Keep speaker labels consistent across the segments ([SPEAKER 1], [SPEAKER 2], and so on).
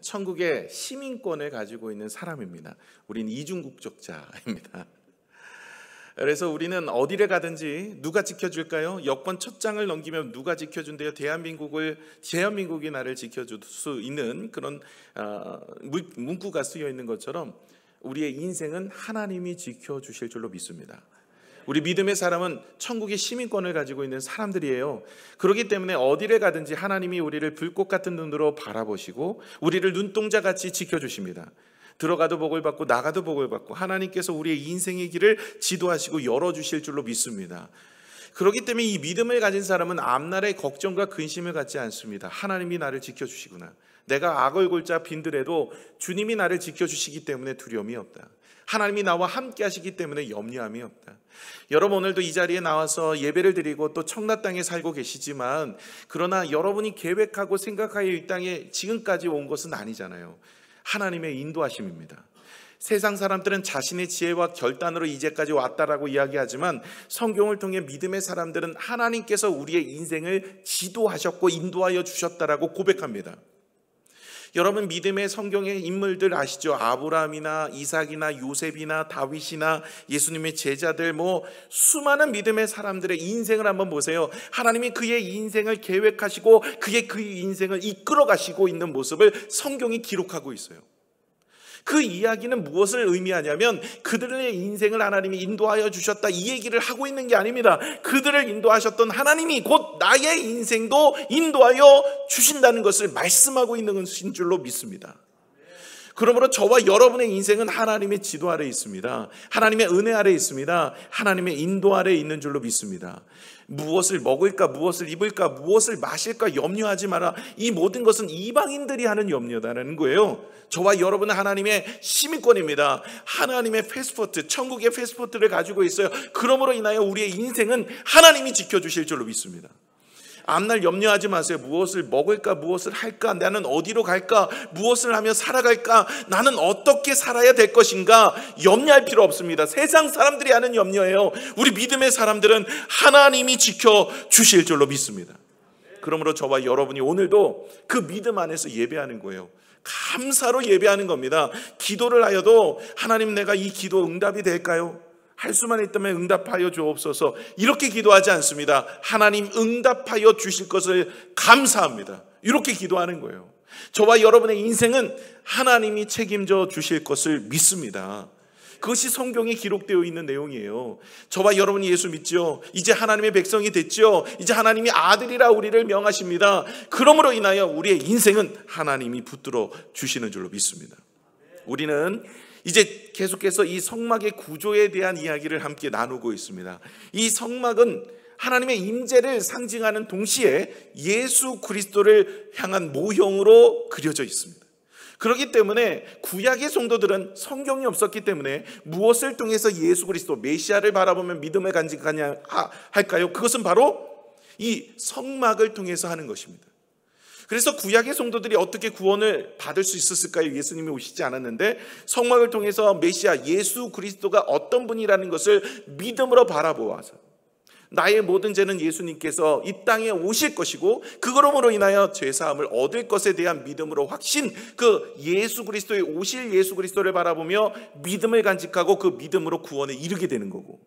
[SPEAKER 1] 천국의 시민권을 가지고 있는 사람입니다. 우린 이중국적자입니다. 그래서 우리는 어디를 가든지 누가 지켜줄까요? 여권 첫 장을 넘기면 누가 지켜준대요? 대한민국이 나를 지켜줄 수 있는 그런 문구가 쓰여 있는 것처럼 우리의 인생은 하나님이 지켜주실 줄로 믿습니다. 우리 믿음의 사람은 천국의 시민권을 가지고 있는 사람들이에요. 그렇기 때문에 어디를 가든지 하나님이 우리를 불꽃 같은 눈으로 바라보시고 우리를 눈동자같이 지켜주십니다. 들어가도 복을 받고 나가도 복을 받고 하나님께서 우리의 인생의 길을 지도하시고 열어주실 줄로 믿습니다. 그렇기 때문에 이 믿음을 가진 사람은 앞날의 걱정과 근심을 갖지 않습니다. 하나님이 나를 지켜주시구나. 내가 악을 골자 빈들에도 주님이 나를 지켜주시기 때문에 두려움이 없다. 하나님이 나와 함께 하시기 때문에 염려함이 없다. 여러분, 오늘도 이 자리에 나와서 예배를 드리고 또 청라 땅에 살고 계시지만 그러나 여러분이 계획하고 생각하여 이 땅에 지금까지 온 것은 아니잖아요. 하나님의 인도하심입니다. 세상 사람들은 자신의 지혜와 결단으로 이제까지 왔다라고 이야기하지만 성경을 통해 믿음의 사람들은 하나님께서 우리의 인생을 지도하셨고 인도하여 주셨다라고 고백합니다. 여러분, 믿음의 성경의 인물들 아시죠? 아브라함이나 이삭이나 요셉이나 다윗이나 예수님의 제자들, 수많은 믿음의 사람들의 인생을 한번 보세요. 하나님이 그의 인생을 계획하시고 그의 그 인생을 이끌어 가시고 있는 모습을 성경이 기록하고 있어요. 그 이야기는 무엇을 의미하냐면 그들의 인생을 하나님이 인도하여 주셨다, 이 얘기를 하고 있는 게 아닙니다. 그들을 인도하셨던 하나님이 곧 나의 인생도 인도하여 주신다는 것을 말씀하고 있는 것인 줄로 믿습니다. 그러므로 저와 여러분의 인생은 하나님의 지도 아래 있습니다. 하나님의 은혜 아래 있습니다. 하나님의 인도 아래 있는 줄로 믿습니다. 무엇을 먹을까, 무엇을 입을까, 무엇을 마실까 염려하지 마라. 이 모든 것은 이방인들이 하는 염려다라는 거예요. 저와 여러분은 하나님의 시민권입니다. 하나님의 패스포트, 천국의 패스포트를 가지고 있어요. 그러므로 인하여 우리의 인생은 하나님이 지켜주실 줄로 믿습니다. 앞날 염려하지 마세요. 무엇을 먹을까, 무엇을 할까, 나는 어디로 갈까, 무엇을 하며 살아갈까, 나는 어떻게 살아야 될 것인가 염려할 필요 없습니다. 세상 사람들이 하는 염려예요. 우리 믿음의 사람들은 하나님이 지켜주실 줄로 믿습니다. 그러므로 저와 여러분이 오늘도 그 믿음 안에서 예배하는 거예요. 감사로 예배하는 겁니다. 기도를 하여도 하나님, 내가 이 기도 응답이 될까요? 할 수만 있다면 응답하여 주옵소서, 이렇게 기도하지 않습니다. 하나님 응답하여 주실 것을 감사합니다, 이렇게 기도하는 거예요. 저와 여러분의 인생은 하나님이 책임져 주실 것을 믿습니다. 그것이 성경에 기록되어 있는 내용이에요. 저와 여러분이 예수 믿죠? 이제 하나님의 백성이 됐죠? 이제 하나님이 아들이라 우리를 명하십니다. 그러므로 인하여 우리의 인생은 하나님이 붙들어 주시는 줄로 믿습니다. 우리는 이제 계속해서 이 성막의 구조에 대한 이야기를 함께 나누고 있습니다. 이 성막은 하나님의 임재를 상징하는 동시에 예수 그리스도를 향한 모형으로 그려져 있습니다. 그렇기 때문에 구약의 성도들은 성경이 없었기 때문에 무엇을 통해서 예수 그리스도 메시아를 바라보면 믿음을 간직하냐 할까요? 그것은 바로 이 성막을 통해서 하는 것입니다. 그래서 구약의 성도들이 어떻게 구원을 받을 수 있었을까요? 예수님이 오시지 않았는데 성막을 통해서 메시아 예수 그리스도가 어떤 분이라는 것을 믿음으로 바라보아서 나의 모든 죄는 예수님께서 이 땅에 오실 것이고 그러므로 인하여 죄사함을 얻을 것에 대한 믿음으로 확신, 그 예수 그리스도의 오실 예수 그리스도를 바라보며 믿음을 간직하고 그 믿음으로 구원에 이르게 되는 거고,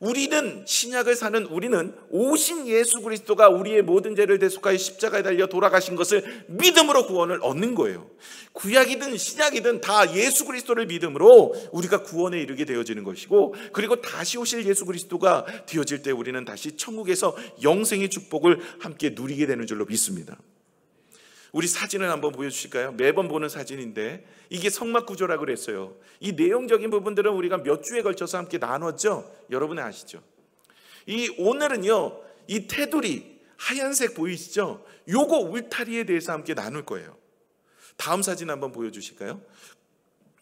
[SPEAKER 1] 우리는 신약을 사는 우리는 오신 예수 그리스도가 우리의 모든 죄를 대속하여 십자가에 달려 돌아가신 것을 믿음으로 구원을 얻는 거예요. 구약이든 신약이든 다 예수 그리스도를 믿음으로 우리가 구원에 이르게 되어지는 것이고, 그리고 다시 오실 예수 그리스도가 되어질 때 우리는 다시 천국에서 영생의 축복을 함께 누리게 되는 줄로 믿습니다. 우리 사진을 한번 보여주실까요? 매번 보는 사진인데 이게 성막 구조라고 그랬어요. 이 내용적인 부분들은 우리가 몇 주에 걸쳐서 함께 나눴죠. 여러분은 아시죠? 오늘은요, 이 테두리 하얀색 보이시죠? 요거 울타리에 대해서 함께 나눌 거예요. 다음 사진 한번 보여주실까요?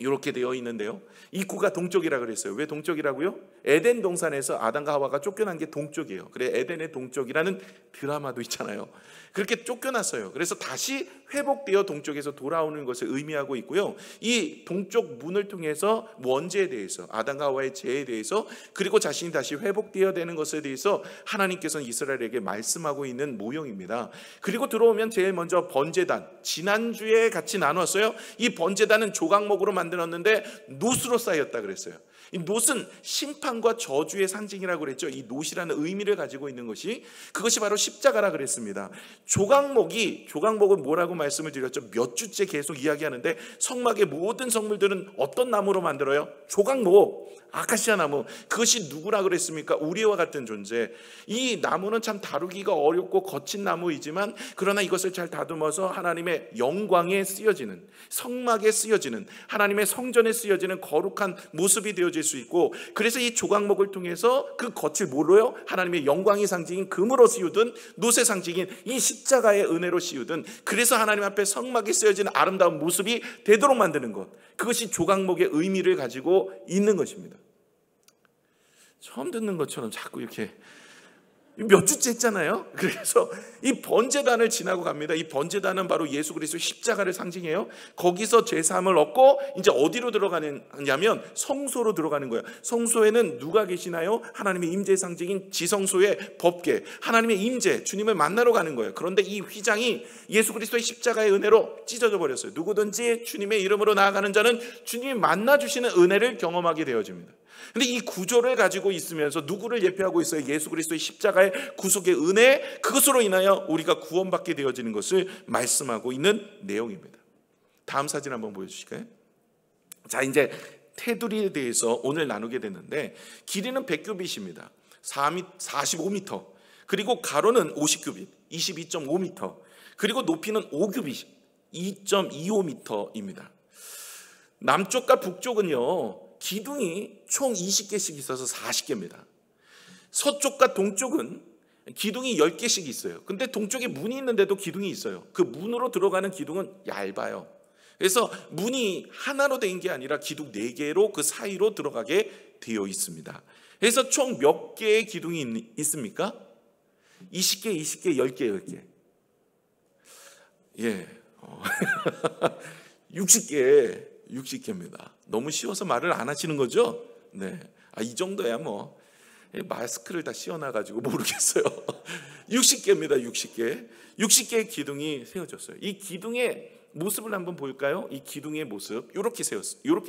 [SPEAKER 1] 이렇게 되어 있는데요, 입구가 동쪽이라 그랬어요. 왜 동쪽이라고요? 에덴 동산에서 아담과 하와가 쫓겨난 게 동쪽이에요. 그래, 에덴의 동쪽이라는 드라마도 있잖아요. 그렇게 쫓겨났어요. 그래서 다시 회복되어 동쪽에서 돌아오는 것을 의미하고 있고요. 이 동쪽 문을 통해서 원죄에 대해서, 아담과 하와의 죄에 대해서, 그리고 자신이 다시 회복되어야 되는 것에 대해서 하나님께서는 이스라엘에게 말씀하고 있는 모형입니다. 그리고 들어오면 제일 먼저 번제단, 지난주에 같이 나눴어요. 이 번제단은 조각목으로 만들었는데 놋으로 쌓였다 그랬어요. 이 놋은 심판과 저주의 상징이라고 그랬죠. 이 놋이라는 의미를 가지고 있는 것이, 그것이 바로 십자가라 그랬습니다. 조각목은 뭐라고 말씀을 드렸죠? 몇 주째 계속 이야기하는데, 성막의 모든 성물들은 어떤 나무로 만들어요? 조각목, 아카시아 나무. 그것이 누구라 그랬습니까? 우리와 같은 존재. 이 나무는 참 다루기가 어렵고 거친 나무이지만, 그러나 이것을 잘 다듬어서 하나님의 영광에 쓰여지는, 성막에 쓰여지는, 하나님의 성전에 쓰여지는 거룩한 모습이 되어질 수 있고, 그래서 이 조각목을 통해서 그 겉을 뭐로요? 하나님의 영광의 상징인 금으로 씌우든, 놋의 상징인 이 십자가의 은혜로 씌우든, 그래서 하나님 앞에 성막에 쓰여지는 아름다운 모습이 되도록 만드는 것, 그것이 조각목의 의미를 가지고 있는 것입니다. 처음 듣는 것처럼 자꾸 이렇게 몇 주째 했잖아요. 그래서 이 번제단을 지나고 갑니다. 이 번제단은 바로 예수 그리스도의 십자가를 상징해요. 거기서 제사함을 얻고 이제 어디로 들어가느냐면 성소로 들어가는 거예요. 성소에는 누가 계시나요? 하나님의 임재의 상징인 지성소의 법궤, 하나님의 임재, 주님을 만나러 가는 거예요. 그런데 이 휘장이 예수 그리스도의 십자가의 은혜로 찢어져 버렸어요. 누구든지 주님의 이름으로 나아가는 자는 주님이 만나주시는 은혜를 경험하게 되어집니다. 근데 이 구조를 가지고 있으면서 누구를 예표하고 있어요? 예수 그리스도의 십자가의 구속의 은혜, 그것으로 인하여 우리가 구원받게 되어지는 것을 말씀하고 있는 내용입니다. 다음 사진 한번 보여주실까요? 자, 이제 테두리에 대해서 오늘 나누게 됐는데, 길이는 100규빗입니다. 45m, 그리고 가로는 50규빗, 22.5m, 그리고 높이는 5규빗, 2.25m입니다. 남쪽과 북쪽은요, 기둥이 총 20개씩 있어서 40개입니다. 서쪽과 동쪽은 기둥이 10개씩 있어요. 근데 동쪽에 문이 있는데도 기둥이 있어요. 그 문으로 들어가는 기둥은 얇아요. 그래서 문이 하나로 된 게 아니라 기둥 4개로 그 사이로 들어가게 되어 있습니다. 그래서 총 몇 개의 기둥이 있습니까? 20개, 20개, 10개, 10개. 예. 60개입니다. 너무 쉬워서 말을 안 하시는 거죠? 네. 이 정도야 뭐. 마스크를 다 씌워놔가지고 모르겠어요. 60개입니다. 60개. 60개의 기둥이 세워졌어요. 이 기둥의 모습을 한번 볼까요? 이 기둥의 모습 이렇게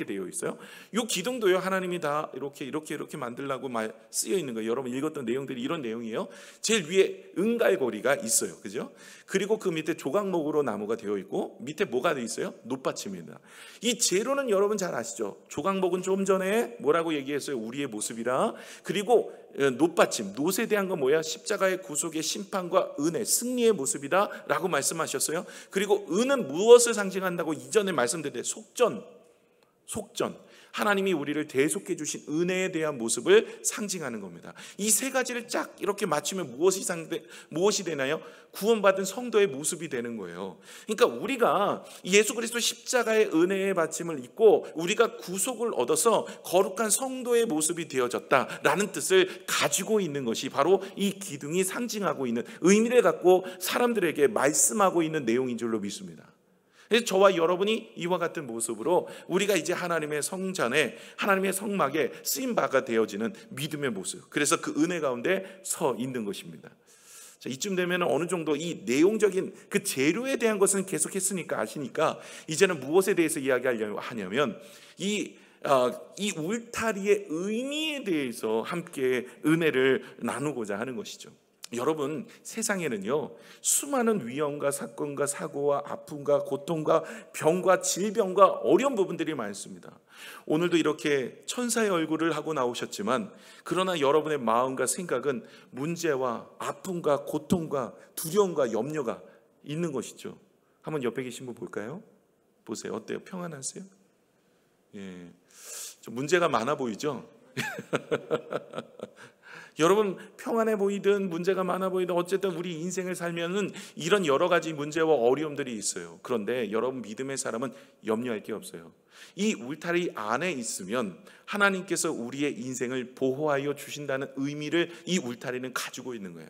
[SPEAKER 1] 되어 있어요. 이 기둥도요, 하나님이 다 이렇게 만들라고 쓰여 있는 거예요. 여러분 읽었던 내용들이 이런 내용이에요. 제일 위에 은갈고리가 있어요, 그죠? 그리고 그 밑에 조각목으로 나무가 되어 있고, 밑에 뭐가 되어 있어요? 놋받침입니다. 이 재료는 여러분 잘 아시죠? 조각목은 좀 전에 뭐라고 얘기했어요? 우리의 모습이라. 그리고 놋받침, 놋에 대한 건 뭐야? 십자가의 구속의 심판과 은혜, 승리의 모습이다 라고 말씀하셨어요. 그리고 은은 무엇을 상징한다고 이전에 말씀드렸는데, 속전, 하나님이 우리를 대속해 주신 은혜에 대한 모습을 상징하는 겁니다. 이 세 가지를 쫙 이렇게 맞추면 무엇이 되나요? 구원받은 성도의 모습이 되는 거예요. 그러니까 우리가 예수 그리스도 십자가의 은혜의 받침을 입고 우리가 구속을 얻어서 거룩한 성도의 모습이 되어졌다라는 뜻을 가지고 있는 것이 바로 이 기둥이 상징하고 있는 의미를 갖고 사람들에게 말씀하고 있는 내용인 줄로 믿습니다. 그래서 저와 여러분이 이와 같은 모습으로 우리가 이제 하나님의 성전에, 하나님의 성막에 쓰임바가 되어지는 믿음의 모습, 그래서 그 은혜 가운데 서 있는 것입니다. 자, 이쯤 되면 어느 정도 이 내용적인 그 재료에 대한 것은 계속했으니까 아시니까, 이제는 무엇에 대해서 이야기하려고 하냐면 이 울타리의 의미에 대해서 함께 은혜를 나누고자 하는 것이죠. 여러분, 세상에는요, 수많은 위험과 사건과 사고와 아픔과 고통과 병과 질병과 어려운 부분들이 많습니다. 오늘도 이렇게 천사의 얼굴을 하고 나오셨지만, 그러나 여러분의 마음과 생각은 문제와 아픔과 고통과 두려움과 염려가 있는 것이죠. 한번 옆에 계신 분 볼까요? 보세요. 어때요? 평안하세요? 예, 좀 문제가 많아 보이죠? 여러분, 평안해 보이든 문제가 많아 보이든 어쨌든 우리 인생을 살면은 이런 여러 가지 문제와 어려움들이 있어요. 그런데 여러분, 믿음의 사람은 염려할 게 없어요. 이 울타리 안에 있으면 하나님께서 우리의 인생을 보호하여 주신다는 의미를 이 울타리는 가지고 있는 거예요.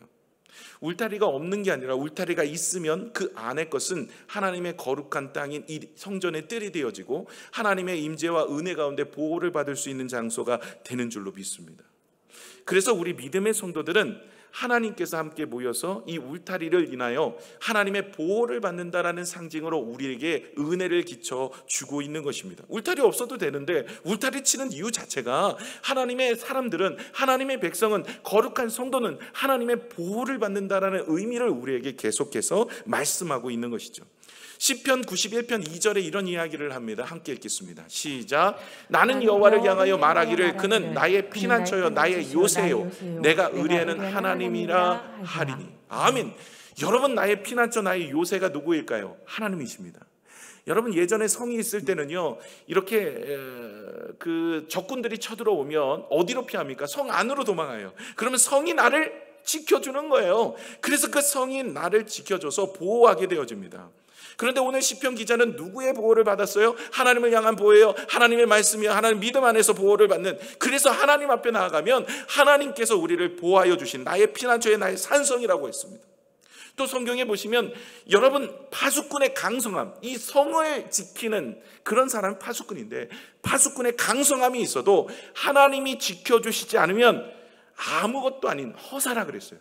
[SPEAKER 1] 울타리가 없는 게 아니라 울타리가 있으면 그 안의 것은 하나님의 거룩한 땅인 이 성전의 뜰이 되어지고 하나님의 임재와 은혜 가운데 보호를 받을 수 있는 장소가 되는 줄로 믿습니다. 그래서 우리 믿음의 성도들은 하나님께서 함께 모여서 이 울타리를 인하여 하나님의 보호를 받는다라는 상징으로 우리에게 은혜를 끼쳐 주고 있는 것입니다. 울타리 없어도 되는데 울타리 치는 이유 자체가 하나님의 사람들은, 하나님의 백성은, 거룩한 성도는 하나님의 보호를 받는다라는 의미를 우리에게 계속해서 말씀하고 있는 것이죠. 시편 91편 2절에 이런 이야기를 합니다. 함께 읽겠습니다. 시작. 나는 여호와를 향하여 말하기를 그는 나의 피난처여 나의 요새요 내가 의뢰하는 하나님이라 하리니. 아멘. 여러분, 나의 피난처, 나의 요새가 누구일까요? 하나님이십니다. 여러분, 예전에 성이 있을 때는요, 이렇게 그 적군들이 쳐들어오면 어디로 피합니까? 성 안으로 도망가요. 그러면 성이 나를 지켜주는 거예요. 그래서 그 성이 나를 지켜줘서 보호하게 되어집니다. 그런데 오늘 시편 기자는 누구의 보호를 받았어요? 하나님을 향한 보호예요. 하나님의 말씀이요, 하나님 믿음 안에서 보호를 받는. 그래서 하나님 앞에 나아가면 하나님께서 우리를 보호하여 주신 나의 피난처에 나의 산성이라고 했습니다. 또 성경에 보시면 여러분, 파수꾼의 강성함, 이 성을 지키는 그런 사람이 파수꾼인데 파수꾼의 강성함이 있어도 하나님이 지켜주시지 않으면 아무것도 아닌 허사라 그랬어요.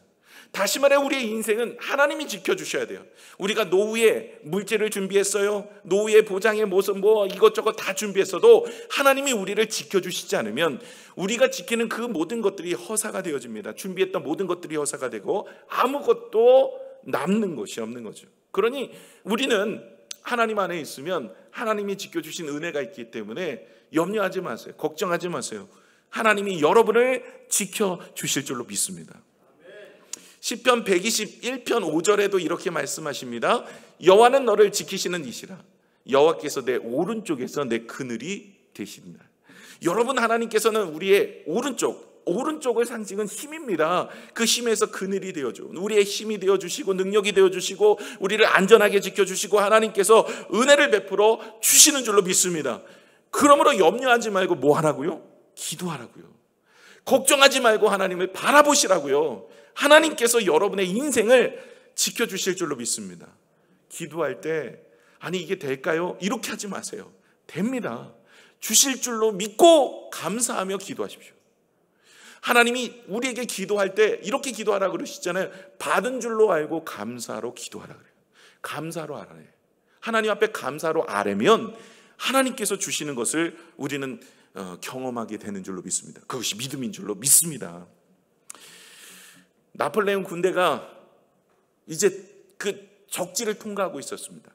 [SPEAKER 1] 다시 말해 우리의 인생은 하나님이 지켜주셔야 돼요. 우리가 노후에 물질을 준비했어요. 노후의 보장의 모습 이것저것 다 준비했어도 하나님이 우리를 지켜주시지 않으면 우리가 지키는 그 모든 것들이 허사가 되어집니다. 준비했던 모든 것들이 허사가 되고 아무것도 남는 것이 없는 거죠. 그러니 우리는 하나님 안에 있으면 하나님이 지켜주신 은혜가 있기 때문에 염려하지 마세요. 걱정하지 마세요. 하나님이 여러분을 지켜주실 줄로 믿습니다. 시편 121편 5절에도 이렇게 말씀하십니다. 여호와는 너를 지키시는 이시라. 여호와께서 내 오른쪽에서 내 그늘이 되시리라. 여러분, 하나님께서는 우리의 오른쪽을 상징은 힘입니다. 그 힘에서 그늘이 되어줘. 우리의 힘이 되어주시고 능력이 되어주시고 우리를 안전하게 지켜주시고 하나님께서 은혜를 베풀어 주시는 줄로 믿습니다. 그러므로 염려하지 말고 뭐 하라고요? 기도하라고요. 걱정하지 말고 하나님을 바라보시라고요. 하나님께서 여러분의 인생을 지켜주실 줄로 믿습니다. 기도할 때 아니 이게 될까요? 이렇게 하지 마세요. 됩니다. 주실 줄로 믿고 감사하며 기도하십시오. 하나님이 우리에게 기도할 때 이렇게 기도하라 그러시잖아요. 받은 줄로 알고 감사로 기도하라 그래요. 감사로 아뢰. 하나님 앞에 감사로 아뢰면 하나님께서 주시는 것을 우리는 경험하게 되는 줄로 믿습니다. 그것이 믿음인 줄로 믿습니다. 나폴레옹 군대가 이제 그 적지를 통과하고 있었습니다.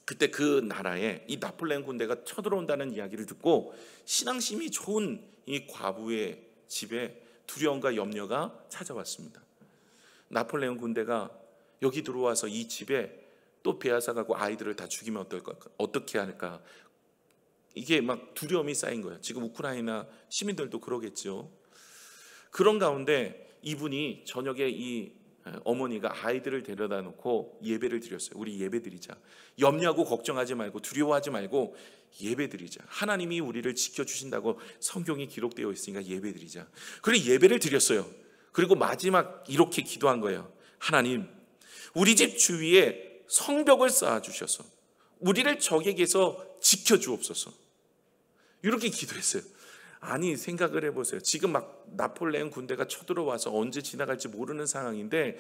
[SPEAKER 1] 그때 그 나라에 이 나폴레옹 군대가 쳐들어온다는 이야기를 듣고 신앙심이 좋은 이 과부의 집에 두려움과 염려가 찾아왔습니다. 나폴레옹 군대가 여기 들어와서 이 집에 또 빼앗아가고 아이들을 다 죽이면 어떨까? 어떻게 할까? 이게 막 두려움이 쌓인 거예요. 지금 우크라이나 시민들도 그러겠죠. 그런 가운데 이분이 저녁에 이 어머니가 아이들을 데려다 놓고 예배를 드렸어요. 우리 예배 드리자. 염려하고 걱정하지 말고 두려워하지 말고 예배 드리자. 하나님이 우리를 지켜주신다고 성경에 기록되어 있으니까 예배 드리자. 그리고 예배를 드렸어요. 그리고 마지막 이렇게 기도한 거예요. 하나님, 우리 집 주위에 성벽을 쌓아주셔서 우리를 적에게서 지켜주옵소서. 이렇게 기도했어요. 아니 생각을 해보세요. 지금 막 나폴레옹 군대가 쳐들어와서 언제 지나갈지 모르는 상황인데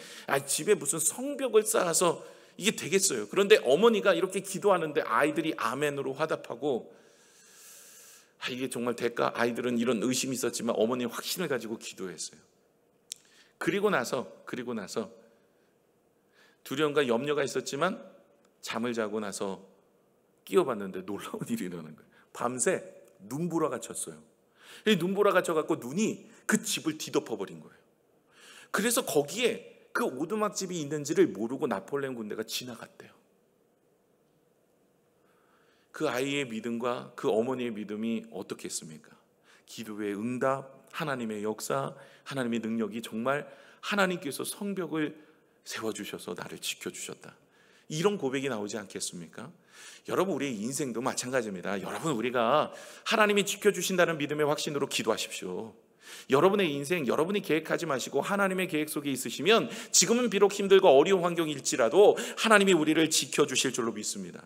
[SPEAKER 1] 집에 무슨 성벽을 쌓아서 이게 되겠어요. 그런데 어머니가 이렇게 기도하는데 아이들이 아멘으로 화답하고 이게 정말 될까? 아이들은 이런 의심이 있었지만 어머니는 확신을 가지고 기도했어요. 그리고 나서 두려움과 염려가 있었지만 잠을 자고 나서 끼워봤는데 놀라운 일이 일어난 거예요. 밤새 눈보라가 쳤어요. 이 눈보라가 쳐갖고 눈이 그 집을 뒤덮어버린 거예요. 그래서 거기에 그 오두막집이 있는지를 모르고 나폴레옹 군대가 지나갔대요. 그 아이의 믿음과 그 어머니의 믿음이 어떻게 했습니까? 기도의 응답, 하나님의 역사, 하나님의 능력이 정말 하나님께서 성벽을 세워주셔서 나를 지켜주셨다. 이런 고백이 나오지 않겠습니까? 여러분, 우리의 인생도 마찬가지입니다. 여러분, 우리가 하나님이 지켜주신다는 믿음의 확신으로 기도하십시오. 여러분의 인생 여러분이 계획하지 마시고 하나님의 계획 속에 있으시면 지금은 비록 힘들고 어려운 환경일지라도 하나님이 우리를 지켜주실 줄로 믿습니다.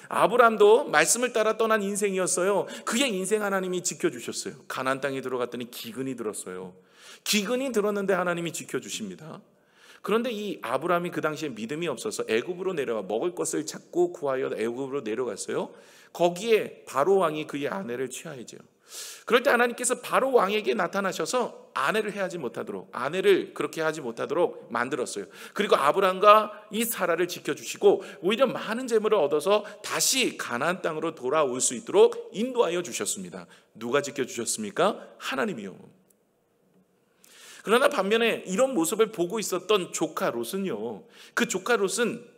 [SPEAKER 1] 아브라함도 말씀을 따라 떠난 인생이었어요. 그의 인생 하나님이 지켜주셨어요. 가나안 땅에 들어갔더니 기근이 들었어요. 기근이 들었는데 하나님이 지켜주십니다. 그런데 이 아브라함이 그 당시에 믿음이 없어서 애굽으로 내려와 먹을 것을 찾고 구하여 애굽으로 내려갔어요. 거기에 바로 왕이 그의 아내를 취하이죠. 그럴 때 하나님께서 바로 왕에게 나타나셔서 아내를 그렇게 하지 못하도록 만들었어요. 그리고 아브라함과 이 사라를 지켜주시고 오히려 많은 재물을 얻어서 다시 가나안 땅으로 돌아올 수 있도록 인도하여 주셨습니다. 누가 지켜주셨습니까? 하나님이요. 그러나 반면에 이런 모습을 보고 있었던 조카 롯은요, 그 조카 롯은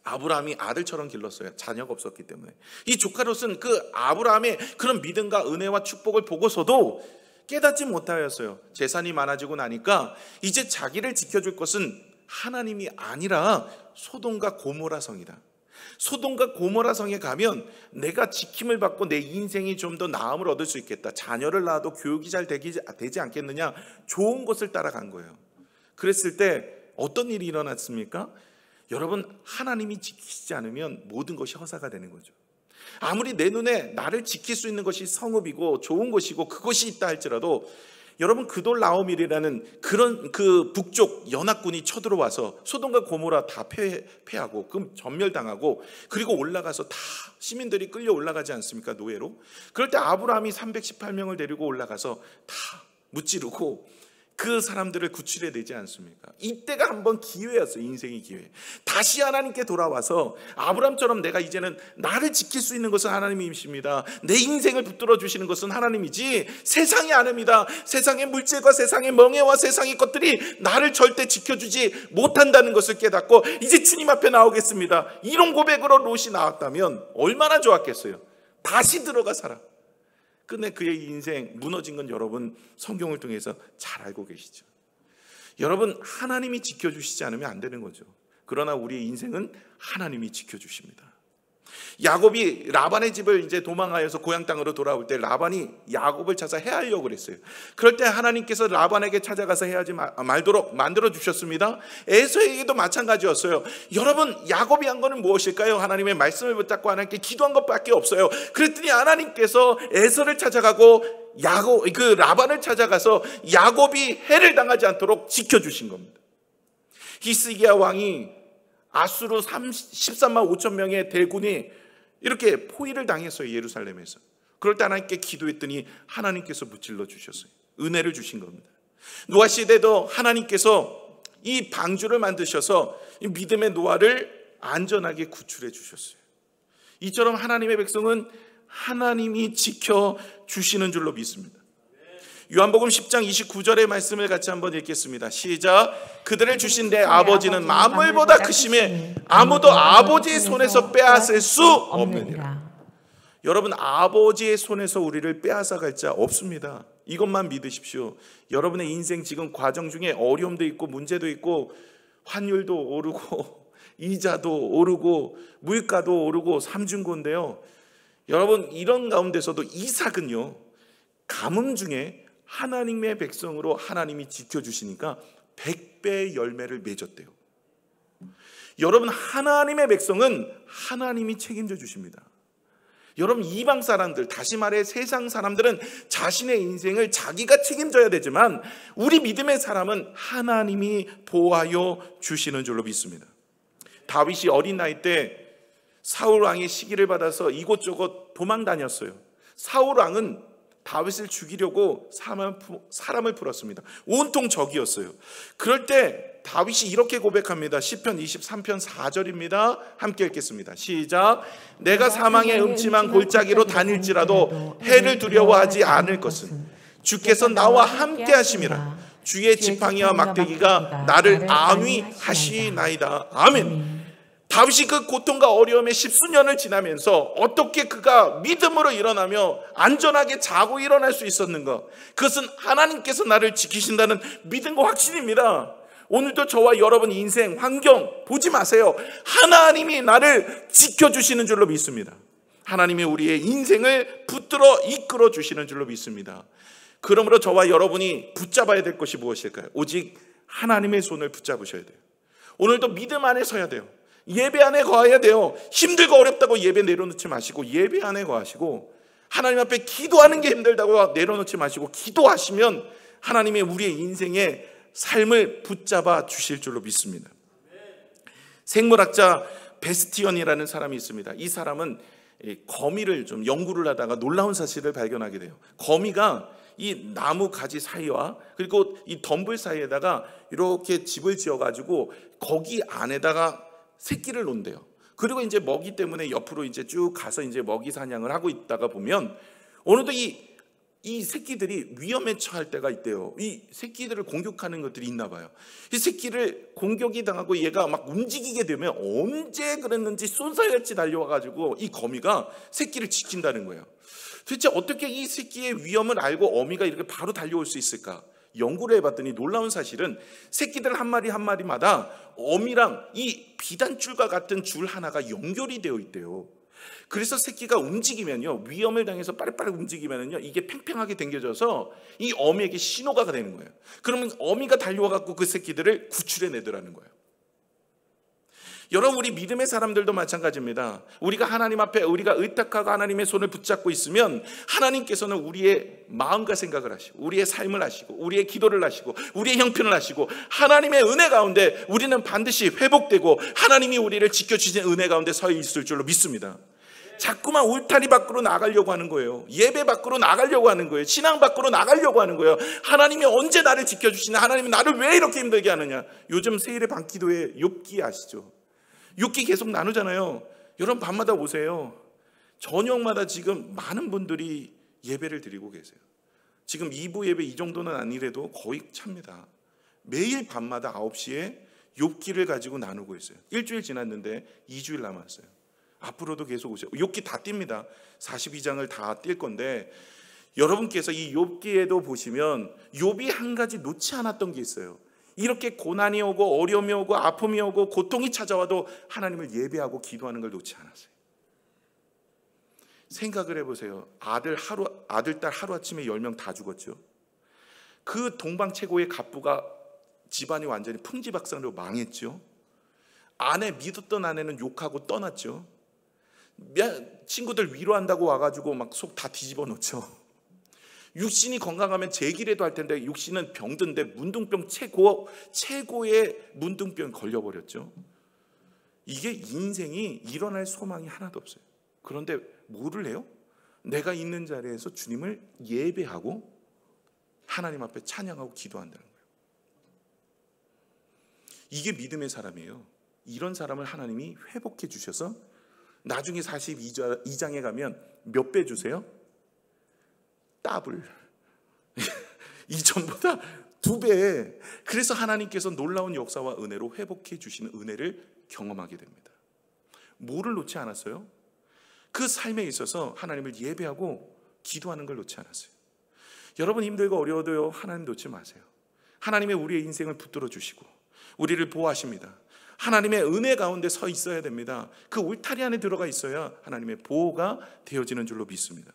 [SPEAKER 1] 아브라함이 아들처럼 길렀어요. 자녀가 없었기 때문에. 이 조카 롯은 그 아브라함의 그런 믿음과 은혜와 축복을 보고서도 깨닫지 못하였어요. 재산이 많아지고 나니까 이제 자기를 지켜줄 것은 하나님이 아니라 소돔과 고모라 성이다. 소돔과 고모라 성에 가면 내가 지킴을 받고 내 인생이 좀 더 나음을 얻을 수 있겠다. 자녀를 낳아도 교육이 잘 되지 않겠느냐. 좋은 곳을 따라간 거예요. 그랬을 때 어떤 일이 일어났습니까? 여러분, 하나님이 지키지 않으면 모든 것이 허사가 되는 거죠. 아무리 내 눈에 나를 지킬 수 있는 것이 성읍이고 좋은 것이고 그것이 있다 할지라도 여러분, 그돌라오밀이라는 그런 그 북쪽 연합군이 쳐들어와서 소돔과 고모라 다 패하고 그 전멸당하고 그리고 올라가서 다 시민들이 끌려 올라가지 않습니까? 노예로. 그럴 때 아브라함이 318명을 데리고 올라가서 다 무찌르고 그 사람들을 구출해내지 않습니까? 이때가 한번 기회였어요. 인생의 기회. 다시 하나님께 돌아와서 아브라함처럼 내가 이제는 나를 지킬 수 있는 것은 하나님이십니다. 내 인생을 붙들어 주시는 것은 하나님이지 세상이 아닙니다. 세상의 물질과 세상의 명예와 세상의 것들이 나를 절대 지켜주지 못한다는 것을 깨닫고 이제 주님 앞에 나오겠습니다. 이런 고백으로 롯이 나왔다면 얼마나 좋았겠어요. 다시 들어가 살아. 근데 그의 인생 무너진 건 여러분 성경을 통해서 잘 알고 계시죠. 여러분, 하나님이 지켜주시지 않으면 안 되는 거죠. 그러나 우리의 인생은 하나님이 지켜주십니다. 야곱이 라반의 집을 이제 도망하여서 고향 땅으로 돌아올 때 라반이 야곱을 찾아 해하려고 그랬어요. 그럴 때 하나님께서 라반에게 찾아가서 해하지 말도록 만들어 주셨습니다. 에서에게도 마찬가지였어요. 여러분, 야곱이 한 거는 무엇일까요? 하나님의 말씀을 붙잡고 하나님께 기도한 것밖에 없어요. 그랬더니 하나님께서 에서를 찾아가고 라반을 찾아가서 야곱이 해를 당하지 않도록 지켜주신 겁니다. 히스기야 왕이 아수르 13만 5천 명의 대군이 이렇게 포위를 당했어요. 예루살렘에서. 그럴 때 하나님께 기도했더니 하나님께서 무찔러 주셨어요. 은혜를 주신 겁니다. 노아 시대도 하나님께서 이 방주를 만드셔서 이 믿음의 노아를 안전하게 구출해 주셨어요. 이처럼 하나님의 백성은 하나님이 지켜주시는 줄로 믿습니다. 요한복음 10장 29절의 말씀을 같이 한번 읽겠습니다. 시작. 그들을 주신 내 아버지는 만물보다 크심에 아무도 아버지의 손에서 빼앗을 수 없느니라. 여러분, 아버지의 손에서 우리를 빼앗아갈 자 없습니다. 이것만 믿으십시오. 여러분의 인생 지금 과정 중에 어려움도 있고 문제도 있고 환율도 오르고 이자도 오르고 물가도 오르고 삼중고인데요. 여러분, 이런 가운데서도 이삭은요, 가뭄 중에 하나님의 백성으로 하나님이 지켜주시니까 100배의 열매를 맺었대요. 여러분, 하나님의 백성은 하나님이 책임져 주십니다. 여러분, 이방 사람들, 다시 말해 세상 사람들은 자신의 인생을 자기가 책임져야 되지만 우리 믿음의 사람은 하나님이 보호하여 주시는 줄로 믿습니다. 다윗이 어린 나이 때 사울 왕의 시기를 받아서 이곳저곳 도망 다녔어요. 사울 왕은 다윗을 죽이려고 사람을 풀었습니다. 온통 적이었어요. 그럴 때 다윗이 이렇게 고백합니다. 시편 23편 4절입니다. 함께 읽겠습니다. 시작. 내가 사망의 음침한 골짜기로 다닐지라도 해를 두려워하지 않을 것은 주께서 나와 함께 하심이라. 주의 지팡이와 막대기가 나를 안위하시나이다. 아멘. 다윗이 그 고통과 어려움에 십수년을 지나면서 어떻게 그가 믿음으로 일어나며 안전하게 자고 일어날 수 있었는가? 그것은 하나님께서 나를 지키신다는 믿음과 확신입니다. 오늘도 저와 여러분 인생, 환경 보지 마세요. 하나님이 나를 지켜주시는 줄로 믿습니다. 하나님이 우리의 인생을 붙들어 이끌어 주시는 줄로 믿습니다. 그러므로 저와 여러분이 붙잡아야 될 것이 무엇일까요? 오직 하나님의 손을 붙잡으셔야 돼요. 오늘도 믿음 안에 서야 돼요. 예배 안에 거해야 돼요. 힘들고 어렵다고 예배 내려놓지 마시고 예배 안에 거하시고, 하나님 앞에 기도하는 게 힘들다고 내려놓지 마시고 기도하시면 하나님의 우리의 인생의 삶을 붙잡아 주실 줄로 믿습니다. 생물학자 베스티언이라는 사람이 있습니다. 이 사람은 거미를 좀 연구를 하다가 놀라운 사실을 발견하게 돼요. 거미가 이 나무 가지 사이와 그리고 이 덤불 사이에다가 이렇게 집을 지어가지고 거기 안에다가 새끼를 놓는데요. 그리고 이제 먹이 때문에 옆으로 이제 쭉 가서 이제 먹이 사냥을 하고 있다가 보면 어느덧 이 새끼들이 위험에 처할 때가 있대요. 이 새끼들을 공격하는 것들이 있나 봐요. 이 새끼를 공격이 당하고 얘가 막 움직이게 되면 언제 그랬는지 쏜살같이 달려와가지고 이 거미가 새끼를 지킨다는 거예요. 도대체 어떻게 이 새끼의 위험을 알고 어미가 이렇게 바로 달려올 수 있을까? 연구를 해봤더니 놀라운 사실은 새끼들 한 마리 한 마리마다 어미랑 이 비단줄과 같은 줄 하나가 연결이 되어 있대요. 그래서 새끼가 움직이면요, 위험을 당해서 빠르빠르 움직이면요, 이게 팽팽하게 당겨져서 이 어미에게 신호가 되는 거예요. 그러면 어미가 달려와갖고 그 새끼들을 구출해내더라는 거예요. 여러분, 우리 믿음의 사람들도 마찬가지입니다. 우리가 하나님 앞에 우리가 의탁하고 하나님의 손을 붙잡고 있으면 하나님께서는 우리의 마음과 생각을 하시고 우리의 삶을 하시고 우리의 기도를 하시고 우리의 형편을 하시고 하나님의 은혜 가운데 우리는 반드시 회복되고 하나님이 우리를 지켜주신 은혜 가운데 서 있을 줄로 믿습니다. 자꾸만 울타리 밖으로 나가려고 하는 거예요. 예배 밖으로 나가려고 하는 거예요. 신앙 밖으로 나가려고 하는 거예요. 하나님이 언제 나를 지켜주시나, 하나님이 나를 왜 이렇게 힘들게 하느냐. 요즘 세일의 반기도에 욥기 아시죠? 욥기 계속 나누잖아요. 여러분 밤마다 오세요. 저녁마다 지금 많은 분들이 예배를 드리고 계세요. 지금 2부 예배 이 정도는 아니래도 거의 찹니다. 매일 밤마다 9시에 욥기를 가지고 나누고 있어요. 일주일 지났는데 2주일 남았어요. 앞으로도 계속 오세요. 욥기 다 띱니다. 42장을 다 뛸 건데, 여러분께서 이 욥기에도 보시면 욥이 한 가지 놓지 않았던 게 있어요. 이렇게 고난이 오고 어려움이 오고 아픔이 오고 고통이 찾아와도 하나님을 예배하고 기도하는 걸 놓지 않았어요. 생각을 해보세요. 아들, 딸 하루아침에 10명 다 죽었죠. 그 동방 최고의 갑부가 집안이 완전히 풍지박산으로 망했죠. 아내, 믿었던 아내는 욕하고 떠났죠. 친구들 위로한다고 와가지고 막 속 다 뒤집어 놓죠. 육신이 건강하면 제기라도 할 텐데 육신은 병든데 문둥병 최고의 문둥병 걸려버렸죠. 이게 인생이 일어날 소망이 하나도 없어요. 그런데 뭐를 해요? 내가 있는 자리에서 주님을 예배하고 하나님 앞에 찬양하고 기도한다는 거예요. 이게 믿음의 사람이에요. 이런 사람을 하나님이 회복해 주셔서 나중에 42장에 가면 몇 배 주세요? 더블. 이전보다 2배. 그래서 하나님께서 놀라운 역사와 은혜로 회복해 주시는 은혜를 경험하게 됩니다. 뭐를 놓지 않았어요? 그 삶에 있어서 하나님을 예배하고 기도하는 걸 놓지 않았어요. 여러분 힘들고 어려워도요, 하나님 놓지 마세요. 하나님의 우리의 인생을 붙들어 주시고 우리를 보호하십니다. 하나님의 은혜 가운데 서 있어야 됩니다. 그 울타리 안에 들어가 있어야 하나님의 보호가 되어지는 줄로 믿습니다.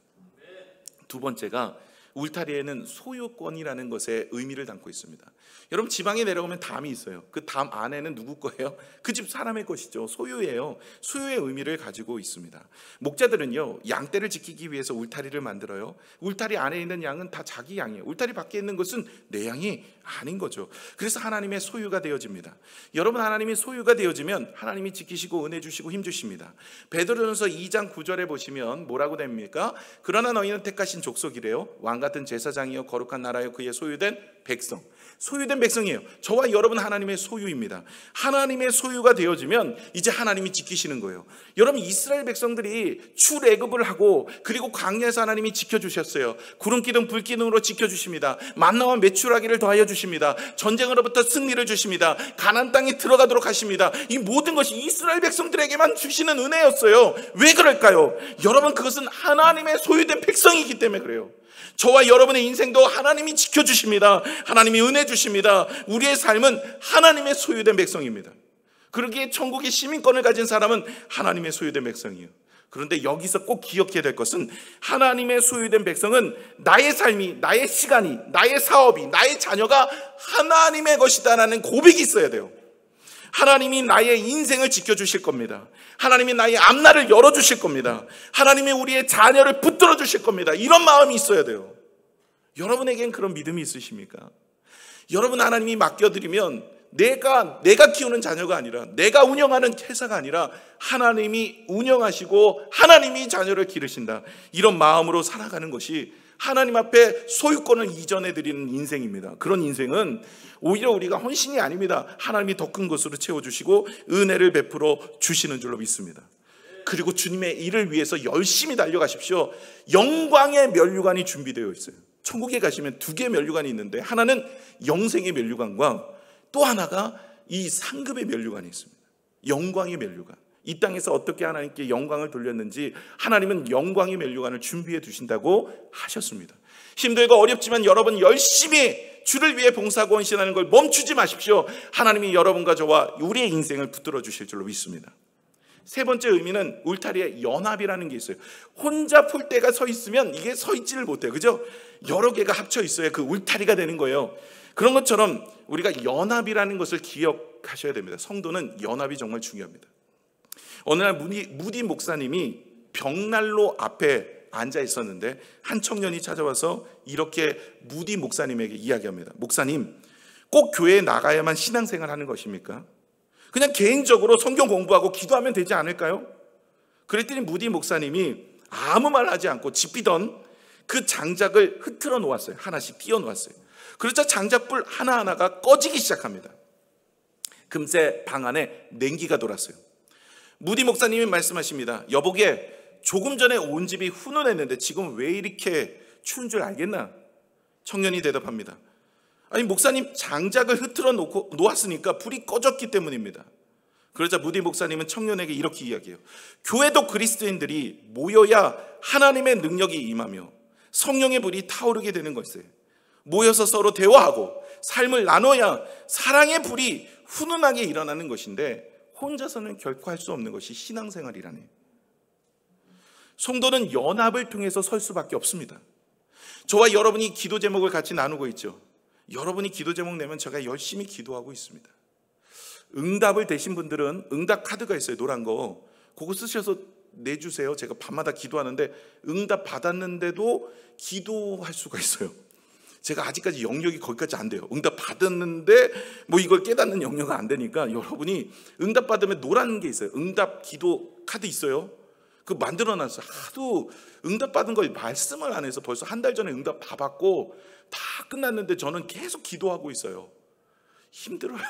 [SPEAKER 1] 두 번째가 울타리에는 소유권이라는 것에 의미를 담고 있습니다. 여러분 지방에 내려오면 담이 있어요. 그 담 안에는 누구 거예요? 그 집 사람의 것이죠. 소유예요. 소유의 의미를 가지고 있습니다. 목자들은요, 양떼를 지키기 위해서 울타리를 만들어요. 울타리 안에 있는 양은 다 자기 양이에요. 울타리 밖에 있는 것은 내 양이 아닌 거죠. 그래서 하나님의 소유가 되어집니다. 여러분 하나님의 소유가 되어지면 하나님이 지키시고 은혜 주시고 힘 주십니다. 베드로전서 2장 9절에 보시면 뭐라고 됩니까? 그러나 너희는 택하신 족속이래요. 왕 같은 제사장이요 거룩한 나라요 그의 소유된 백성. 소유된 백성이에요. 저와 여러분 하나님의 소유입니다. 하나님의 소유가 되어지면 이제 하나님이 지키시는 거예요. 여러분 이스라엘 백성들이 출애굽을 하고 그리고 광야에서 하나님이 지켜주셨어요. 구름기둥 불기둥으로 지켜주십니다. 만나와 메추라기를 더하여 주십니다. 전쟁으로부터 승리를 주십니다. 가나안 땅에 들어가도록 하십니다. 이 모든 것이 이스라엘 백성들에게만 주시는 은혜였어요. 왜 그럴까요? 여러분 그것은 하나님의 소유된 백성이기 때문에 그래요. 저와 여러분의 인생도 하나님이 지켜주십니다. 하나님이 은혜 주십니다. 우리의 삶은 하나님의 소유된 백성입니다. 그러기에 천국의 시민권을 가진 사람은 하나님의 소유된 백성이에요. 그런데 여기서 꼭 기억해야 될 것은 하나님의 소유된 백성은 나의 삶이, 나의 시간이, 나의 사업이, 나의 자녀가 하나님의 것이다라는 고백이 있어야 돼요. 하나님이 나의 인생을 지켜주실 겁니다. 하나님이 나의 앞날을 열어주실 겁니다. 하나님이 우리의 자녀를 붙들어 주실 겁니다. 이런 마음이 있어야 돼요. 여러분에겐 그런 믿음이 있으십니까? 여러분 하나님이 맡겨드리면 내가 키우는 자녀가 아니라, 내가 운영하는 회사가 아니라 하나님이 운영하시고 하나님이 자녀를 기르신다, 이런 마음으로 살아가는 것이 하나님 앞에 소유권을 이전해 드리는 인생입니다. 그런 인생은 오히려 우리가 헌신이 아닙니다. 하나님이 더 큰 것으로 채워주시고 은혜를 베풀어 주시는 줄로 믿습니다. 그리고 주님의 일을 위해서 열심히 달려가십시오. 영광의 면류관이 준비되어 있어요. 천국에 가시면 두 개의 면류관이 있는데, 하나는 영생의 면류관과 또 하나가 이 상급의 면류관이 있습니다. 영광의 면류관. 이 땅에서 어떻게 하나님께 영광을 돌렸는지 하나님은 영광의 면류관을 준비해 두신다고 하셨습니다. 힘들고 어렵지만 여러분 열심히 주를 위해 봉사하고 헌신하는 걸 멈추지 마십시오. 하나님이 여러분과 저와 우리의 인생을 붙들어 주실 줄로 믿습니다. 세 번째 의미는 울타리에 연합이라는 게 있어요. 혼자 폴대가 서 있으면 이게 서 있지를 못해요. 그죠? 여러 개가 합쳐 있어야 그 울타리가 되는 거예요. 그런 것처럼 우리가 연합이라는 것을 기억하셔야 됩니다. 성도는 연합이 정말 중요합니다. 어느 날 무디 목사님이 벽난로 앞에 앉아 있었는데 한 청년이 찾아와서 이렇게 무디 목사님에게 이야기합니다. 목사님, 꼭 교회에 나가야만 신앙생활 하는 것입니까? 그냥 개인적으로 성경 공부하고 기도하면 되지 않을까요? 그랬더니 무디 목사님이 아무 말 하지 않고 지피던 그 장작을 흐트러 놓았어요. 하나씩 띄워 놓았어요. 그러자 장작불 하나하나가 꺼지기 시작합니다. 금세 방 안에 냉기가 돌았어요. 무디 목사님이 말씀하십니다. 여보게, 조금 전에 온 집이 훈훈했는데 지금 왜 이렇게 추운 줄 알겠나? 청년이 대답합니다. 아니, 목사님, 장작을 흐트러 놓았으니까 불이 꺼졌기 때문입니다. 그러자 무디 목사님은 청년에게 이렇게 이야기해요. 교회도 그리스도인들이 모여야 하나님의 능력이 임하며 성령의 불이 타오르게 되는 것이에요. 모여서 서로 대화하고 삶을 나눠야 사랑의 불이 훈훈하게 일어나는 것인데, 혼자서는 결코 할 수 없는 것이 신앙생활이라네요. 성도는 연합을 통해서 설 수밖에 없습니다. 저와 여러분이 기도 제목을 같이 나누고 있죠. 여러분이 기도 제목 내면 제가 열심히 기도하고 있습니다. 응답을 되신 분들은 응답 카드가 있어요. 노란 거. 그거 쓰셔서 내주세요. 제가 밤마다 기도하는데 응답 받았는데도 기도할 수가 있어요. 제가 아직까지 영역이 거기까지 안 돼요. 응답 받았는데 뭐 이걸 깨닫는 영역이 안 되니까, 여러분이 응답 받으면 노란 게 있어요. 응답 기도 카드 있어요. 그거 만들어놨어요. 하도 응답 받은 걸 말씀을 안 해서 벌써 한 달 전에 응답 다 받고 다 끝났는데 저는 계속 기도하고 있어요. 힘들어요.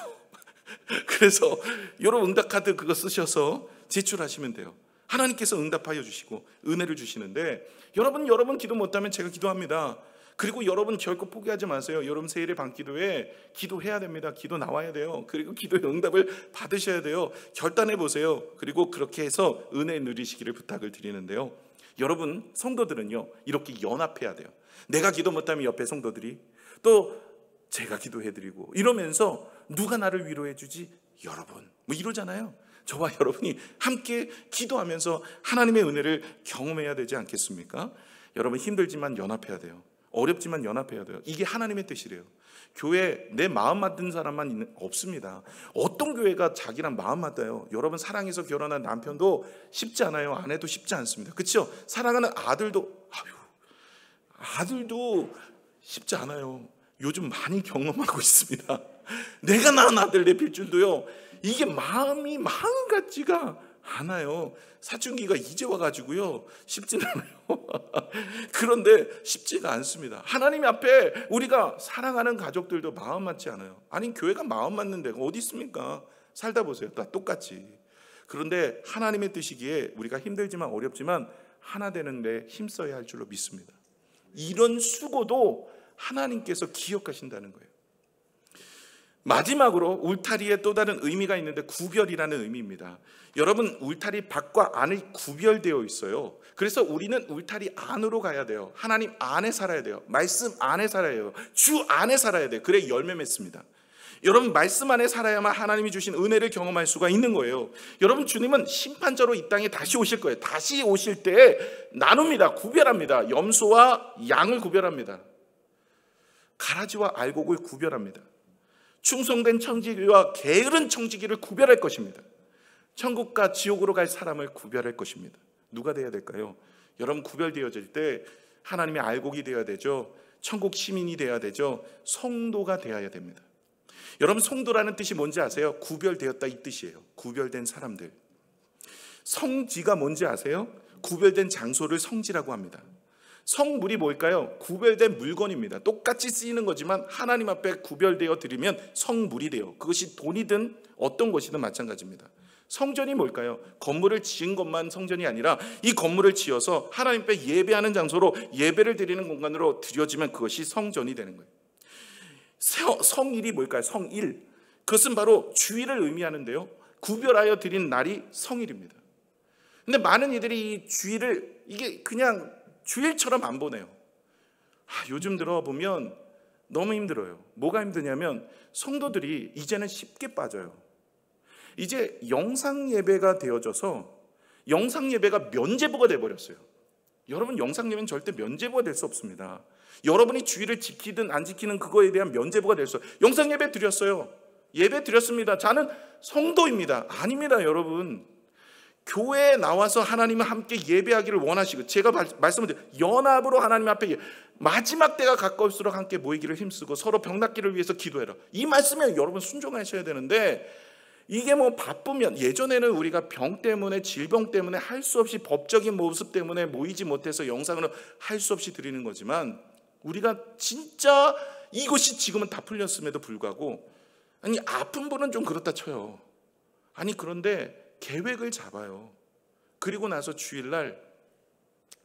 [SPEAKER 1] 그래서 여러분 응답 카드 그거 쓰셔서 제출하시면 돼요. 하나님께서 응답하여 주시고 은혜를 주시는데, 여러분 기도 못하면 제가 기도합니다. 그리고 여러분 결코 포기하지 마세요. 여러분 세일의 밤기도에 기도해야 됩니다. 기도 나와야 돼요. 그리고 기도의 응답을 받으셔야 돼요. 결단해 보세요. 그리고 그렇게 해서 은혜 누리시기를 부탁을 드리는데요. 여러분 성도들은요, 이렇게 연합해야 돼요. 내가 기도 못하면 옆에 성도들이 또 제가 기도해드리고 이러면서 누가 나를 위로해 주지? 여러분. 뭐 이러잖아요. 저와 여러분이 함께 기도하면서 하나님의 은혜를 경험해야 되지 않겠습니까? 여러분 힘들지만 연합해야 돼요. 어렵지만 연합해야 돼요. 이게 하나님의 뜻이래요. 교회 내 마음 맞는 사람만 없습니다. 어떤 교회가 자기랑 마음 맞아요? 여러분 사랑해서 결혼한 남편도 쉽지 않아요. 아내도 쉽지 않습니다. 그렇죠? 사랑하는 아들도 쉽지 않아요. 요즘 많이 경험하고 있습니다. 내가 낳은 아들 내 필줄도요, 이게 마음이 마음 같지가 않아요. 사춘기가 이제 와가지고요, 쉽진 않아요. 그런데 쉽지가 않습니다. 하나님 앞에 우리가 사랑하는 가족들도 마음 맞지 않아요. 아니, 교회가 마음 맞는 데가 어디 있습니까? 살다 보세요. 다 똑같이. 그런데 하나님의 뜻이기에 우리가 힘들지만 어렵지만 하나 되는 데 힘써야 할 줄로 믿습니다. 이런 수고도 하나님께서 기억하신다는 거예요. 마지막으로 울타리에 또 다른 의미가 있는데, 구별이라는 의미입니다. 여러분, 울타리 밖과 안이 구별되어 있어요. 그래서 우리는 울타리 안으로 가야 돼요. 하나님 안에 살아야 돼요. 말씀 안에 살아야 돼요. 주 안에 살아야 돼요. 그래 열매 맺습니다. 여러분 말씀 안에 살아야만 하나님이 주신 은혜를 경험할 수가 있는 거예요. 여러분 주님은 심판자로 이 땅에 다시 오실 거예요. 다시 오실 때 나눕니다. 구별합니다. 염소와 양을 구별합니다. 가라지와 알곡을 구별합니다. 충성된 청지기와 게으른 청지기를 구별할 것입니다. 천국과 지옥으로 갈 사람을 구별할 것입니다. 누가 되어야 될까요? 여러분 구별되어질 때 하나님의 알곡이 되어야 되죠. 천국 시민이 되어야 되죠. 성도가 되어야 됩니다. 여러분 성도라는 뜻이 뭔지 아세요? 구별되었다 이 뜻이에요. 구별된 사람들. 성지가 뭔지 아세요? 구별된 장소를 성지라고 합니다. 성물이 뭘까요? 구별된 물건입니다. 똑같이 쓰이는 거지만 하나님 앞에 구별되어 드리면 성물이 돼요. 그것이 돈이든 어떤 것이든 마찬가지입니다. 성전이 뭘까요? 건물을 지은 것만 성전이 아니라 이 건물을 지어서 하나님 앞에 예배하는 장소로 예배를 드리는 공간으로 드려지면 그것이 성전이 되는 거예요. 성일이 뭘까요? 성일. 그것은 바로 주일을 의미하는데요. 구별하여 드린 날이 성일입니다. 근데 많은 이들이 이 주일을 이게 그냥 주일처럼 안 보내요. 요즘 들어보면 너무 힘들어요. 뭐가 힘드냐면 성도들이 이제는 쉽게 빠져요. 이제 영상 예배가 되어져서 영상 예배가 면죄부가 돼버렸어요. 여러분 영상 예배는 절대 면죄부가 될 수 없습니다. 여러분이 주의를 지키든 안 지키는 그거에 대한 면죄부가 될 수 없어요. 영상 예배 드렸어요. 예배 드렸습니다. 저는 성도입니다. 아닙니다, 여러분. 교회에 나와서 하나님과 함께 예배하기를 원하시고, 제가 말씀을 드려요. 연합으로 하나님 앞에 마지막 때가 가까울수록 함께 모이기를 힘쓰고 서로 병낫기를 위해서 기도해라. 이 말씀에 여러분 순종하셔야 되는데, 이게 뭐 바쁘면, 예전에는 우리가 병 때문에 질병 때문에 할 수 없이 법적인 모습 때문에 모이지 못해서 영상으로 할 수 없이 드리는 거지만, 우리가 진짜 이것이 지금은 다 풀렸음에도 불구하고, 아니 아픈 분은 좀 그렇다 쳐요. 아니 그런데 계획을 잡아요. 그리고 나서 주일날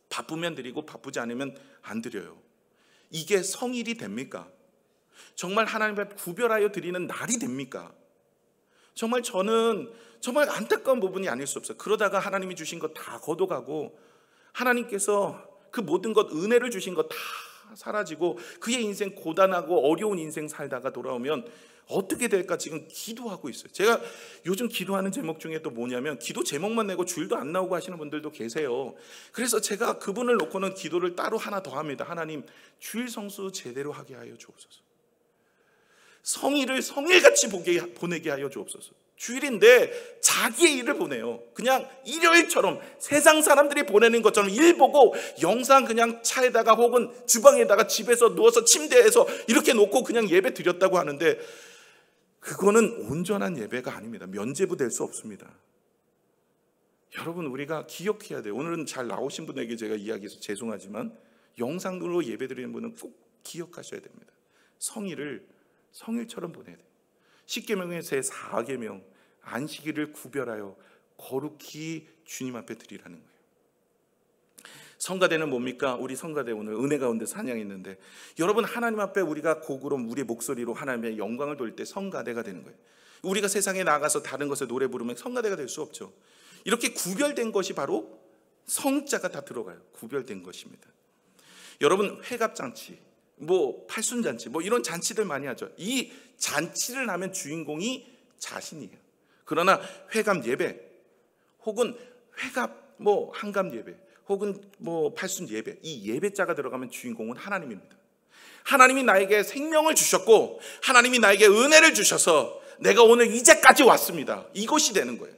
[SPEAKER 1] 바쁘면 드리고 바쁘지 않으면 안 드려요. 이게 성일이 됩니까? 정말 하나님 앞에 구별하여 드리는 날이 됩니까? 정말 저는 정말 안타까운 부분이 아닐 수 없어요. 그러다가 하나님이 주신 것 다 걷어가고 하나님께서 그 모든 것 은혜를 주신 것 다 사라지고 그의 인생 고단하고 어려운 인생 살다가 돌아오면 어떻게 될까 지금 기도하고 있어요. 제가 요즘 기도하는 제목 중에 또 뭐냐면, 기도 제목만 내고 주일도 안 나오고 하시는 분들도 계세요. 그래서 제가 그분을 놓고는 기도를 따로 하나 더 합니다. 하나님, 주일 성수 제대로 하게 하여 주옵소서. 성일을 성일같이 보내게 하여 주옵소서. 주일인데 자기의 일을 보내요. 그냥 일요일처럼 세상 사람들이 보내는 것처럼 일 보고 영상 그냥 차에다가 혹은 주방에다가 집에서 누워서 침대에서 이렇게 놓고 그냥 예배 드렸다고 하는데, 그거는 온전한 예배가 아닙니다. 면죄부 될 수 없습니다. 여러분 우리가 기억해야 돼요. 오늘은 잘 나오신 분에게 제가 이야기해서 죄송하지만 영상으로 예배 드리는 분은 꼭 기억하셔야 됩니다. 성일을 성일처럼 보내야 돼요. 십계명의 제 4계명 안식일을 구별하여 거룩히 주님 앞에 드리라는 거예요. 성가대는 뭡니까? 우리 성가대 오늘 은혜 가운데 찬양했는데, 여러분 하나님 앞에 우리가 곡으로 우리의 목소리로 하나님의 영광을 돌릴 때 성가대가 되는 거예요. 우리가 세상에 나가서 다른 것에 노래 부르면 성가대가 될 수 없죠. 이렇게 구별된 것이 바로 성자가 다 들어가요. 구별된 것입니다. 여러분 회갑잔치, 팔순잔치, 이런 잔치들 많이 하죠. 이 잔치를 하면 주인공이 자신이에요. 그러나 회갑 예배 혹은 회갑 한갑 예배 혹은 팔순 예배, 이 예배자가 들어가면 주인공은 하나님입니다. 하나님이 나에게 생명을 주셨고 하나님이 나에게 은혜를 주셔서 내가 오늘 이제까지 왔습니다. 이것이 되는 거예요.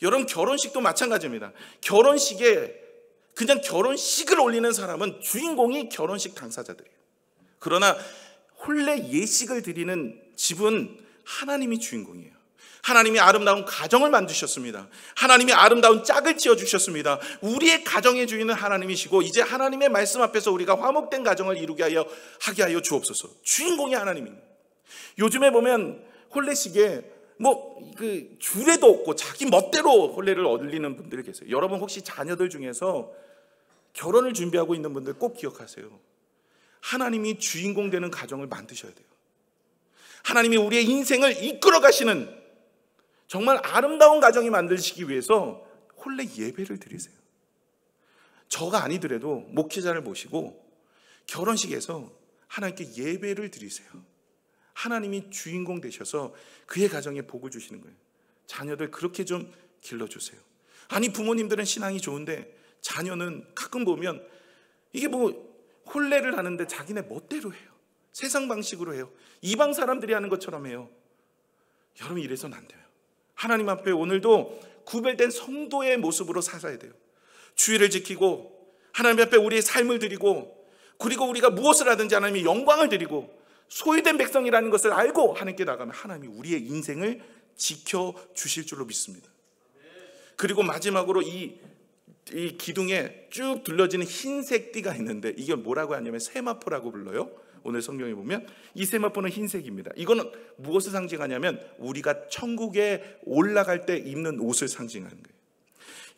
[SPEAKER 1] 여러분 결혼식도 마찬가지입니다. 결혼식에 그냥 결혼식을 올리는 사람은 주인공이 결혼식 당사자들이에요. 그러나 혼례 예식을 드리는 집은 하나님이 주인공이에요. 하나님이 아름다운 가정을 만드셨습니다. 하나님이 아름다운 짝을 지어주셨습니다. 우리의 가정의 주인은 하나님이시고 이제 하나님의 말씀 앞에서 우리가 화목된 가정을 이루게 하게 하여 주옵소서. 주인공이 하나님입니다. 요즘에 보면 혼례식에 주례도 없고 자기 멋대로 혼례를 올리는 분들이 계세요. 여러분 혹시 자녀들 중에서 결혼을 준비하고 있는 분들 꼭 기억하세요. 하나님이 주인공 되는 가정을 만드셔야 돼요. 하나님이 우리의 인생을 이끌어 가시는 정말 아름다운 가정이 만들시기 위해서 혼례 예배를 드리세요. 저가 아니더라도 목회자를 모시고 결혼식에서 하나님께 예배를 드리세요. 하나님이 주인공 되셔서 그의 가정에 복을 주시는 거예요. 자녀들 그렇게 좀 길러주세요. 아니, 부모님들은 신앙이 좋은데 자녀는 가끔 보면 이게 뭐 혼례를 하는데 자기네 멋대로 해요. 세상 방식으로 해요. 이방 사람들이 하는 것처럼 해요. 여러분, 이래서는 안 돼요. 하나님 앞에 오늘도 구별된 성도의 모습으로 살아야 돼요. 주의를 지키고 하나님 앞에 우리의 삶을 드리고, 그리고 우리가 무엇을 하든지 하나님의 영광을 드리고 소유된 백성이라는 것을 알고 하나님께 나가면 하나님이 우리의 인생을 지켜주실 줄로 믿습니다. 그리고 마지막으로 이 기둥에 쭉 둘러지는 흰색 띠가 있는데 이게 뭐라고 하냐면 세마포라고 불러요. 오늘 성경에 보면 이 세마포는 흰색입니다. 이거는 무엇을 상징하냐면 우리가 천국에 올라갈 때 입는 옷을 상징하는 거예요.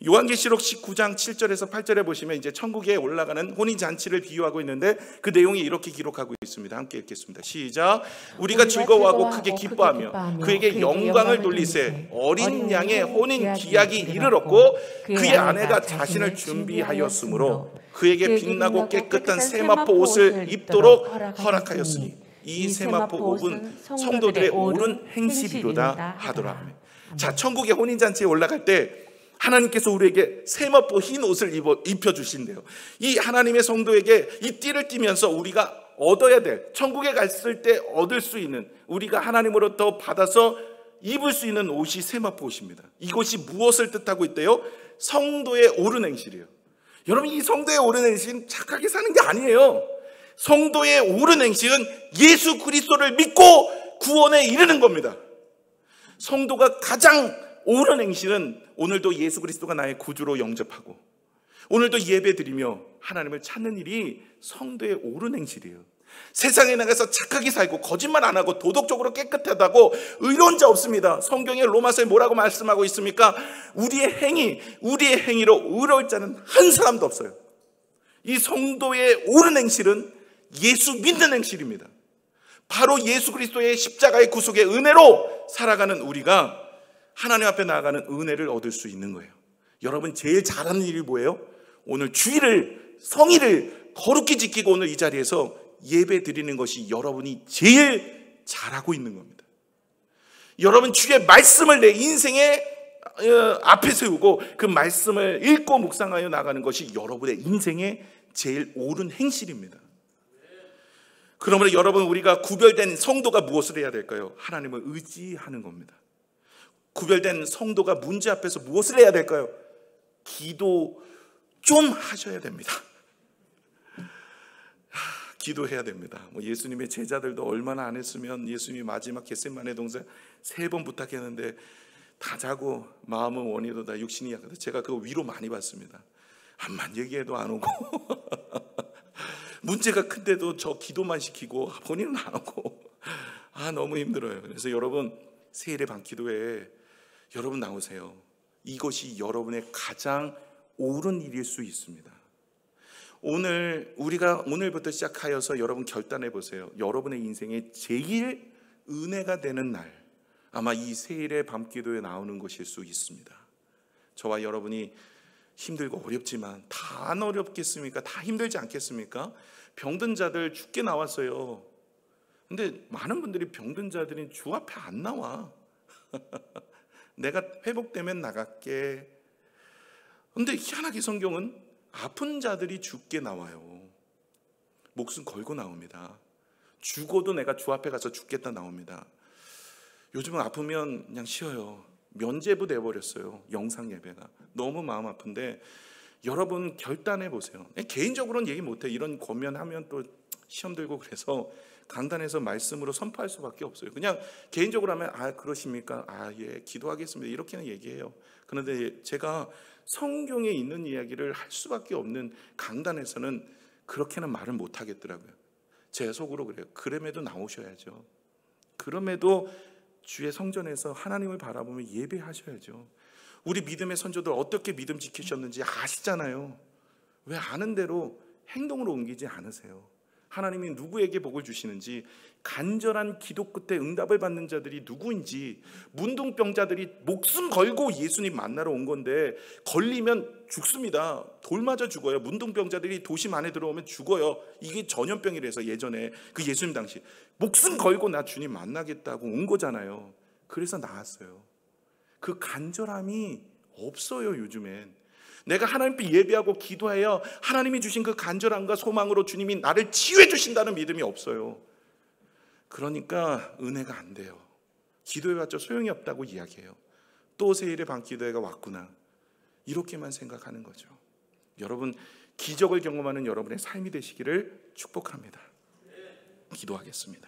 [SPEAKER 1] 요한계시록 19장 7절에서 8절에 보시면 이제 천국에 올라가는 혼인잔치를 비유하고 있는데 그 내용이 이렇게 기록하고 있습니다. 함께 읽겠습니다. 시작. 우리가 즐거워하고 크게 기뻐하며 그에게 영광을 돌리세. 어린 양의 혼인 기약이 이르렀고 그의 아내가 자신을 준비하였으므로 그에게 빛나고 깨끗한 세마포 옷을 입도록 허락하였으니 이 세마포 옷은 성도들의 옳은 행실이로다 하더라. 자, 천국의 혼인잔치에 올라갈 때 하나님께서 우리에게 세마포 흰 옷을 입혀주신대요. 이 하나님의 성도에게 이 띠를 띠면서 우리가 얻어야 될, 천국에 갔을 때 얻을 수 있는, 우리가 하나님으로부터 받아서 입을 수 있는 옷이 세마포 옷입니다. 이것이 무엇을 뜻하고 있대요? 성도의 옳은 행실이에요. 여러분, 이 성도의 옳은 행실은 착하게 사는 게 아니에요. 성도의 옳은 행실은 예수 그리스도를 믿고 구원에 이르는 겁니다. 성도가 가장 옳은 행실은 오늘도 예수 그리스도가 나의 구주로 영접하고 오늘도 예배드리며 하나님을 찾는 일이 성도의 옳은 행실이에요. 세상에 나가서 착하게 살고 거짓말 안 하고 도덕적으로 깨끗하다고 의로운 자 없습니다. 성경에 로마서에 뭐라고 말씀하고 있습니까? 우리의 행위로 의로울 자는 한 사람도 없어요. 이 성도의 옳은 행실은 예수 믿는 행실입니다. 바로 예수 그리스도의 십자가의 구속의 은혜로 살아가는 우리가 하나님 앞에 나아가는 은혜를 얻을 수 있는 거예요. 여러분, 제일 잘하는 일이 뭐예요? 오늘 주일을, 성일을 거룩히 지키고 오늘 이 자리에서 예배 드리는 것이 여러분이 제일 잘하고 있는 겁니다. 여러분, 주의 말씀을 내 인생의 앞에 세우고 그 말씀을 읽고 묵상하여 나가는 것이 여러분의 인생의 제일 옳은 행실입니다. 그러므로 여러분, 우리가 구별된 성도가 무엇을 해야 될까요? 하나님을 의지하는 겁니다. 구별된 성도가 문제 앞에서 무엇을 해야 될까요? 기도 좀 하셔야 됩니다. 기도해야 됩니다. 예수님의 제자들도 얼마나 안 했으면 예수님이 마지막 겟세마네 동산 3번 부탁했는데 다 자고 마음은 원이로다 육신이 약하다. 제가 그거 위로 많이 받습니다. 한만 얘기해도 안 오고 문제가 큰데도 저 기도만 시키고 본인은 안 오고 너무 힘들어요. 그래서 여러분, 세일의 밤기도에 여러분 나오세요. 이것이 여러분의 가장 옳은 일일 수 있습니다. 우리가 오늘부터 시작하여서 여러분 결단해 보세요. 여러분의 인생에 제일 은혜가 되는 날, 아마 이 세일의 밤기도에 나오는 것일 수 있습니다. 저와 여러분이 힘들고 어렵지만 다 안 어렵겠습니까? 다 힘들지 않겠습니까? 병든 자들 죽게 나왔어요. 근데 많은 분들이 병든 자들이 주 앞에 안 나와. 내가 회복되면 나갈게. 근데 희한하게 성경은 아픈 자들이 죽게 나와요. 목숨 걸고 나옵니다. 죽어도 내가 주 앞에 가서 죽겠다 나옵니다. 요즘은 아프면 그냥 쉬어요. 면죄부 돼버렸어요. 영상 예배가. 너무 마음 아픈데 여러분 결단해 보세요. 개인적으로는 얘기 못해. 이런 권면하면 또 시험 들고 그래서 강단에서 말씀으로 선포할 수밖에 없어요. 그냥 개인적으로 하면 그러십니까? 예, 기도하겠습니다. 이렇게는 얘기해요. 그런데 제가 성경에 있는 이야기를 할 수밖에 없는 강단에서는 그렇게는 말을 못 하겠더라고요. 제 속으로 그래요. 그럼에도 나오셔야죠. 그럼에도 주의 성전에서 하나님을 바라보며 예배하셔야죠. 우리 믿음의 선조들 어떻게 믿음 지키셨는지 아시잖아요. 왜 아는 대로 행동으로 옮기지 않으세요? 하나님이 누구에게 복을 주시는지, 간절한 기도 끝에 응답을 받는 자들이 누구인지, 문둥병자들이 목숨 걸고 예수님 만나러 온 건데 걸리면 죽습니다. 돌 맞아 죽어요. 문둥병자들이 도심 안에 들어오면 죽어요. 이게 전염병이라서 예전에 그 예수님 당시 목숨 걸고 나 주님 만나겠다고 온 거잖아요. 그래서 나왔어요. 그 간절함이 없어요. 요즘엔 내가 하나님께 예배하고 기도해야 하나님이 주신 그 간절함과 소망으로 주님이 나를 치유해 주신다는 믿음이 없어요. 그러니까 은혜가 안 돼요. 기도해봤자 소용이 없다고 이야기해요. 또 세일의 밤기도회가 왔구나, 이렇게만 생각하는 거죠. 여러분, 기적을 경험하는 여러분의 삶이 되시기를 축복합니다. 기도하겠습니다.